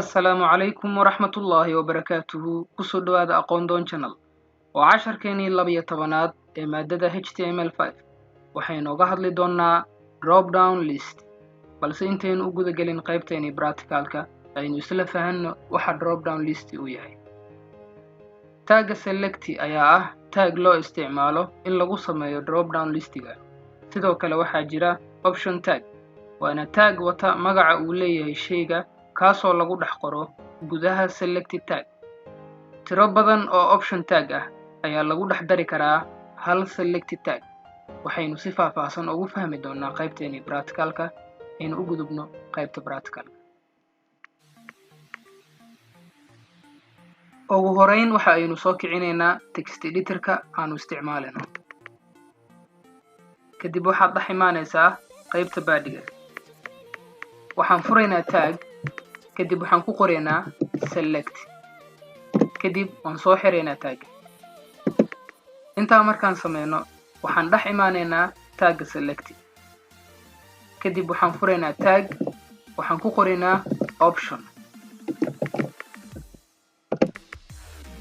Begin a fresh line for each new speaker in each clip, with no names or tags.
السلام عليكم ورحمة الله وبركاته كسو دوادا أقون دون channel وعشر كيني اللبية طبانات مادة HTML5 وحينو قهد لدونا drop down list بلس انتين uguda قلين قيبتيني براتيكالكا أين يسلا فهن وحا drop down list وياهي تاج selecti أياه تاج لو استعماله إن لغو سميو drop down listiga sidoo kale waxaa jira option tag waana tag wata magaca uu leeyahay shayga kaasoo lagu dhex qoro gudaha selected tag tiro badan oo option tag ah ayaa lagu dhex dari karaa hal selected tag waxaynu si faahfaahsan ugu fahmi doonaa qaybteeni practicalka aynu u gudubno qaybta practicalka ugu horeyn waxa aynu soo kicineynaa text editorka aanu isticmaaleno kadib waxaad dhex imaanaysaa qaybta baadhiga waxaan furaynaa tag kadib waxaan ku qoraynaa select kadib waan soo xiraynaa tag intaa markaan sameeyno waxaan dhex imaanaynaa tag select kadib waxaan furaynaa tag waxaan ku qoraynaa option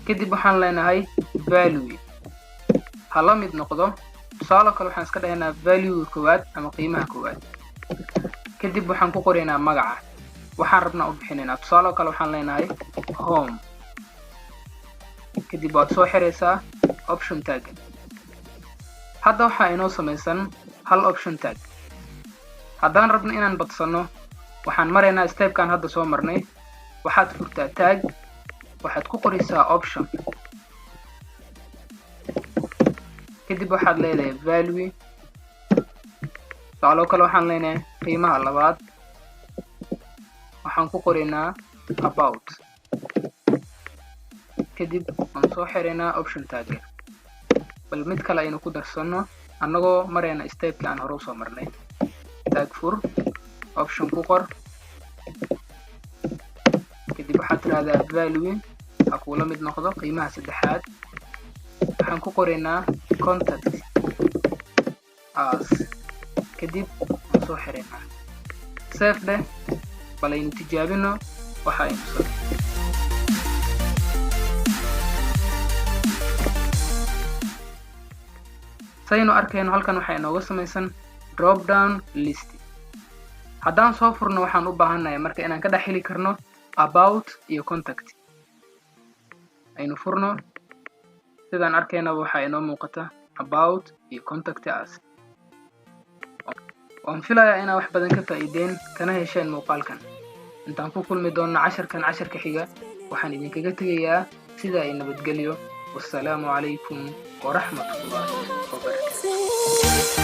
kadib waxaan leenahay value hala mid noqdo tusaale kale waxaan iska dhahaynaa value koowaad ama qiimaha koowaad kadib waxaan ku qoraynaa magaca waxaan rabnaa u bixinaynaa tusaale kale waxaan leenahay home kadib waad soo xiraysaa option tag hadda waxaa inoo samaysan hal option tag haddaan rabno inaan badsano waxaan maraynaa stepkan hadda soo marnay waxaad furtaa tag waxaad ku qoraysaa option kadib waxaad leedahay value tusaale kale waxaan leenahay qiimaha labaad waxaan ku qoraynaa about kadib aan soo xiraynaa option tag bal mid kale aynu ku darsano annagoo marayna stepkii aan hore usoo marnay tag fur option ku qor kadib waxaad tiraahdaa value ha kuula mid noqdo qiimaha saddexaad waxaan ku qoraynaa contact as kadib aan soo xiraynaa save dheh bal aynu tijaabino waxa aynu soo saynu arkayno halkan waxaa inooga samaysan drop down list haddaan soo furno waxaan u baahannahay marka inaan ka dhex heli karno about iyo contact aynu furno sidaan arkaynaba waxaa inoo muuqata about iyo contact us waan filayaa inaad wax badan ka faa'iideen kana hesheen muuqaalkan intaan ku kulmi doonno casharka xiga waxaan idinkaga tegayaa sidaa ay nabadgelyo wassalaamu calaykum waraxmatullaahi wabarakaatuh